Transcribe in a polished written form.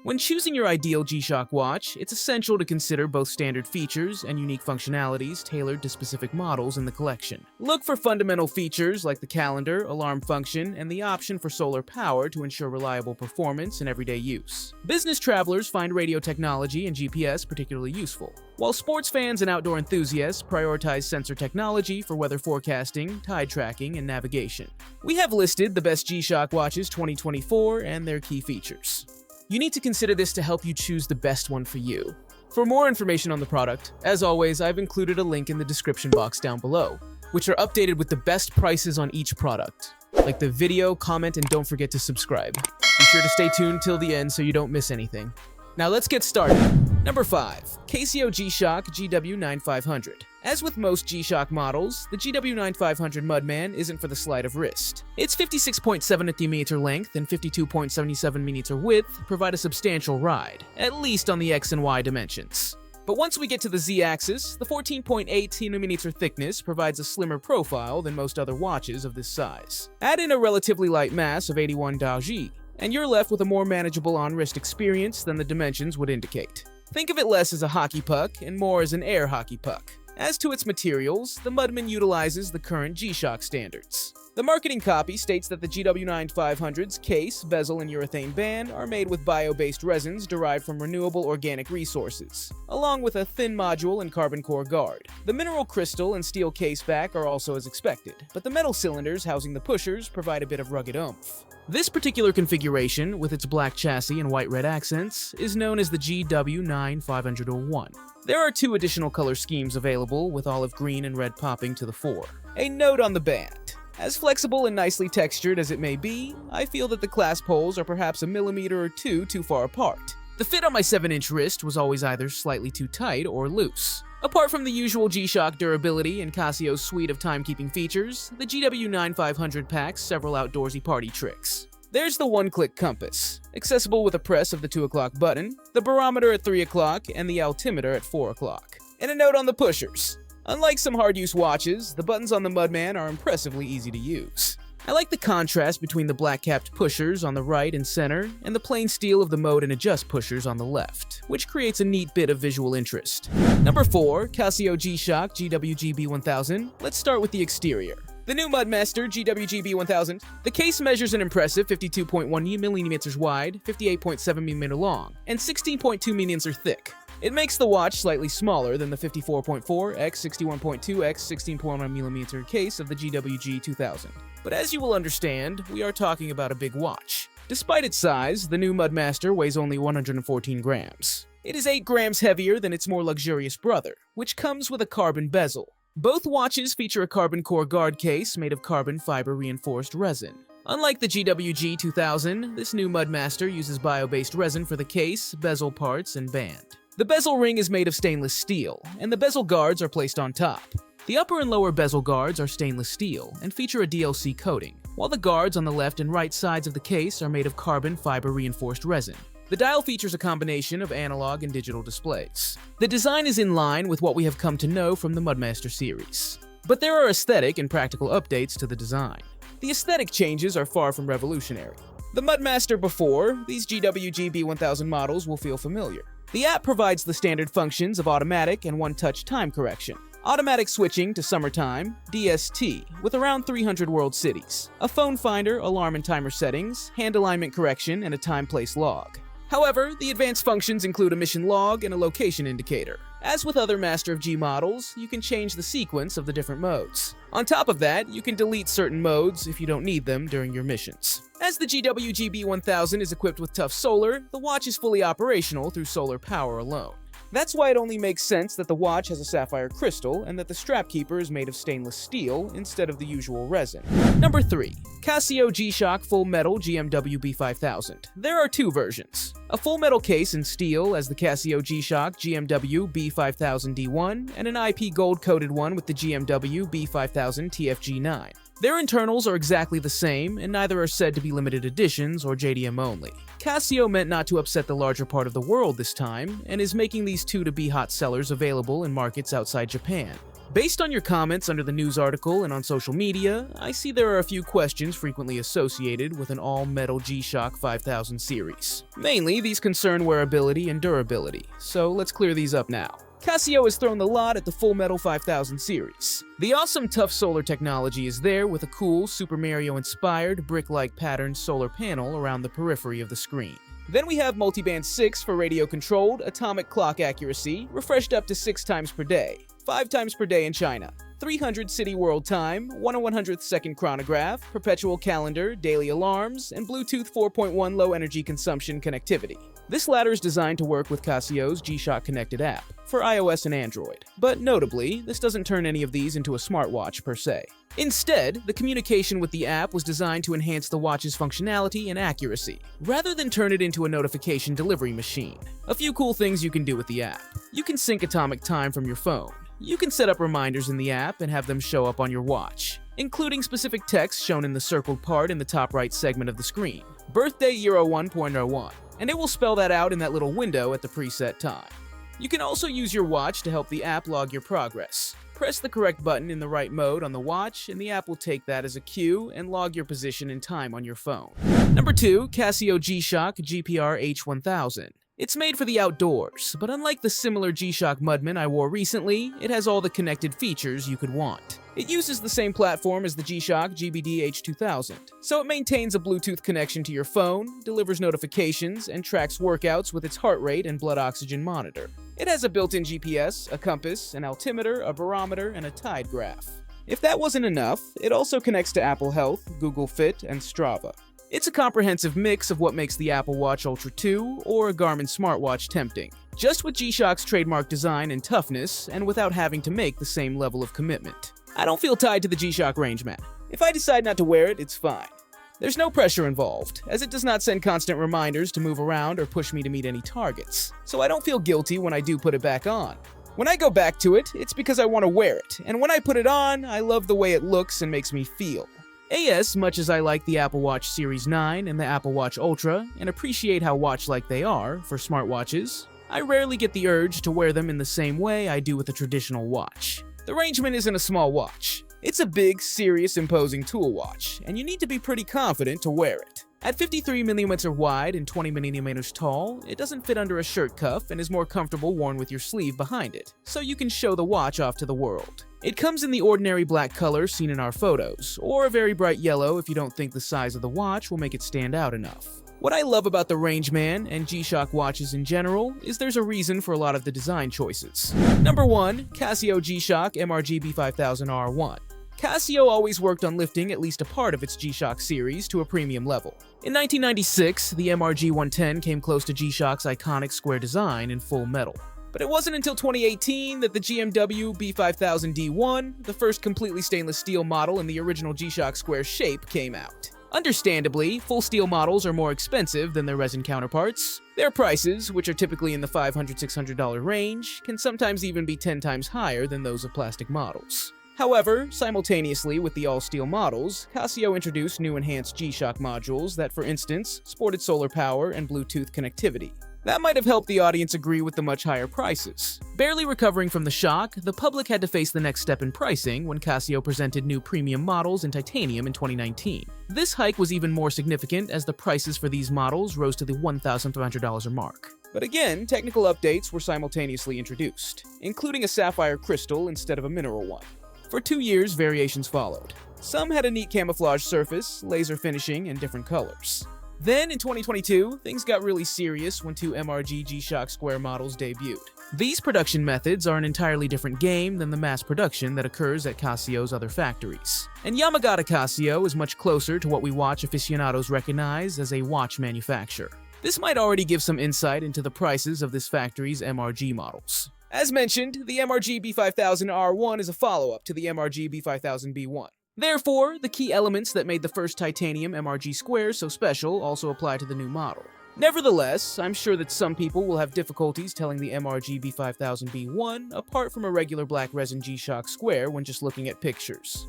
When choosing your ideal G-Shock watch, it's essential to consider both standard features and unique functionalities tailored to specific models in the collection. Look for fundamental features like the calendar, alarm function, and the option for solar power to ensure reliable performance in everyday use. Business travelers find radio technology and GPS particularly useful, while sports fans and outdoor enthusiasts prioritize sensor technology for weather forecasting, tide tracking, and navigation. We have listed the best G-Shock watches 2024 and their key features. You need to consider this to help you choose the best one for you. For more information on the product, as always, I've included a link in the description box down below, which are updated with the best prices on each product. Like the video, comment, and don't forget to subscribe. Be sure to stay tuned till the end so you don't miss anything. Now let's get started. Number 5. Casio G-Shock GW9500. As with most G-Shock models, the GW9500 Mudman isn't for the sleight of wrist. Its 56.7 mm length and 52.77 mm width provide a substantial ride, at least on the X and Y dimensions. But once we get to the Z-axis, the 14.8 mm thickness provides a slimmer profile than most other watches of this size. Add in a relatively light mass of 81 dajis, and you're left with a more manageable on-wrist experience than the dimensions would indicate. Think of it less as a hockey puck and more as an air hockey puck. As to its materials, the Mudman utilizes the current G-Shock standards. The marketing copy states that the GW9500's case, bezel, and urethane band are made with bio-based resins derived from renewable organic resources, along with a thin module and carbon core guard. The mineral crystal and steel case back are also as expected, but the metal cylinders housing the pushers provide a bit of rugged oomph. This particular configuration, with its black chassis and white-red accents, is known as the GW9501. There are 2 additional color schemes available, with olive green and red popping to the fore. A note on the band. As flexible and nicely textured as it may be, I feel that the clasp holes are perhaps a millimeter or 2 too far apart. The fit on my 7-inch wrist was always either slightly too tight or loose. Apart from the usual G-Shock durability and Casio's suite of timekeeping features, the GW9500 packs several outdoorsy party tricks. There's the one-click compass, accessible with a press of the 2 o'clock button, the barometer at 3 o'clock, and the altimeter at 4 o'clock. And a note on the pushers. Unlike some hard-use watches, the buttons on the Mudman are impressively easy to use. I like the contrast between the black-capped pushers on the right and center and the plain steel of the mode and adjust pushers on the left, which creates a neat bit of visual interest. Number 4. Casio G-Shock GWGB1000. Let's start with the exterior. The new Mudmaster GWGB1000. The case measures an impressive 52.1 mm wide, 58.7 mm long, and 16.2 mm thick. It makes the watch slightly smaller than the 54.4 x 61.2 x 16.1 mm case of the GWG2000. But as you will understand, we are talking about a big watch. Despite its size, the new Mudmaster weighs only 114 grams. It is 8 grams heavier than its more luxurious brother, which comes with a carbon bezel. Both watches feature a carbon core guard case made of carbon fiber reinforced resin. Unlike the GWG2000, this new Mudmaster uses bio-based resin for the case, bezel parts, and band. The bezel ring is made of stainless steel, and the bezel guards are placed on top. The upper and lower bezel guards are stainless steel and feature a DLC coating, while the guards on the left and right sides of the case are made of carbon fiber reinforced resin. The dial features a combination of analog and digital displays. The design is in line with what we have come to know from the Mudmaster series. But there are aesthetic and practical updates to the design. The aesthetic changes are far from revolutionary. The Mudmaster before, these GWGB1000 models will feel familiar. The app provides the standard functions of automatic and one-touch time correction, automatic switching to summertime, DST, with around 300 world cities, a phone finder, alarm and timer settings, hand alignment correction, and a time-place log. However, the advanced functions include a mission log and a location indicator. As with other Master of G models, you can change the sequence of the different modes. On top of that, you can delete certain modes if you don't need them during your missions. As the GWGB1000 is equipped with tough solar, the watch is fully operational through solar power alone. That's why it only makes sense that the watch has a sapphire crystal and that the strap keeper is made of stainless steel instead of the usual resin. Number 3. Casio G-Shock Full Metal GMW B5000. There are 2 versions. A full metal case in steel as the Casio G-Shock GMW B5000 D1 and an IP gold-coated one with the GMW B5000 TFG9. Their internals are exactly the same, and neither are said to be limited editions or JDM only. Casio meant not to upset the larger part of the world this time, and is making these 2 to be hot sellers available in markets outside Japan. Based on your comments under the news article and on social media, I see there are a few questions frequently associated with an all-metal G-Shock 5000 series. Mainly, these concern wearability and durability, so let's clear these up now. Casio has thrown the lot at the Full Metal 5000 series. The awesome tough solar technology is there with a cool Super Mario-inspired brick-like patterned solar panel around the periphery of the screen. Then we have Multiband 6 for radio-controlled atomic clock accuracy, refreshed up to 6 times per day, 5 times per day in China, 300 city world time, 1/100th second chronograph, perpetual calendar, daily alarms, and Bluetooth 4.1 low energy consumption connectivity. This latter is designed to work with Casio's G-Shock connected app for iOS and Android, but notably, this doesn't turn any of these into a smartwatch per se. Instead, the communication with the app was designed to enhance the watch's functionality and accuracy, rather than turn it into a notification delivery machine. A few cool things you can do with the app. You can sync atomic time from your phone. You can set up reminders in the app and have them show up on your watch, including specific text shown in the circled part in the top right segment of the screen. Birthday year 01.01, and it will spell that out in that little window at the preset time. You can also use your watch to help the app log your progress. Press the correct button in the right mode on the watch, and the app will take that as a cue and log your position and time on your phone. Number 2, Casio G-Shock GPR H1000. It's made for the outdoors, but unlike the similar G-Shock Mudman I wore recently, it has all the connected features you could want. It uses the same platform as the G-Shock GBD H2000, so it maintains a Bluetooth connection to your phone, delivers notifications, and tracks workouts with its heart rate and blood oxygen monitor. It has a built-in GPS, a compass, an altimeter, a barometer, and a tide graph. If that wasn't enough, it also connects to Apple Health, Google Fit, and Strava. It's a comprehensive mix of what makes the Apple Watch Ultra 2 or a Garmin smartwatch tempting, just with G-Shock's trademark design and toughness, and without having to make the same level of commitment. I don't feel tied to the G-Shock Rangeman. If I decide not to wear it, it's fine. There's no pressure involved, as it does not send constant reminders to move around or push me to meet any targets, so I don't feel guilty when I do put it back on. When I go back to it, it's because I want to wear it, and when I put it on, I love the way it looks and makes me feel. As much as I like the Apple Watch Series 9 and the Apple Watch Ultra, and appreciate how watch-like they are for smartwatches, I rarely get the urge to wear them in the same way I do with a traditional watch. The Rangeman isn't a small watch. It's a big, serious, imposing tool watch, and you need to be pretty confident to wear it. At 53mm wide and 20mm tall, it doesn't fit under a shirt cuff and is more comfortable worn with your sleeve behind it, so you can show the watch off to the world. It comes in the ordinary black color seen in our photos, or a very bright yellow if you don't think the size of the watch will make it stand out enough. What I love about the Rangeman and G-Shock watches in general is there's a reason for a lot of the design choices. Number 1, Casio G-Shock MRG B5000R1. Casio always worked on lifting at least a part of its G-Shock series to a premium level. In 1996, the MRG 110 came close to G-Shock's iconic square design in full metal. But it wasn't until 2018 that the GMW B5000D1, the first completely stainless steel model in the original G-Shock square shape, came out. Understandably, full steel models are more expensive than their resin counterparts. Their prices, which are typically in the $500–600 range, can sometimes even be 10 times higher than those of plastic models. However, simultaneously with the all-steel models, Casio introduced new enhanced G-Shock modules that, for instance, sported solar power and Bluetooth connectivity. That might have helped the audience agree with the much higher prices. Barely recovering from the shock, the public had to face the next step in pricing when Casio presented new premium models in titanium in 2019. This hike was even more significant as the prices for these models rose to the $1,300 mark. But again, technical updates were simultaneously introduced, including a sapphire crystal instead of a mineral one. For 2 years, variations followed. Some had a neat camouflage surface, laser finishing, and different colors. Then, in 2022, things got really serious when 2 MRG G-Shock Square models debuted. These production methods are an entirely different game than the mass production that occurs at Casio's other factories. And Yamagata Casio is much closer to what we watch aficionados recognize as a watch manufacturer. This might already give some insight into the prices of this factory's MRG models. As mentioned, the MRG B5000R1 is a follow-up to the MRG B5000B1. Therefore, the key elements that made the first titanium MRG Square so special also apply to the new model. Nevertheless, I'm sure that some people will have difficulties telling the MRG B5000B1 apart from a regular black resin G-Shock Square when just looking at pictures.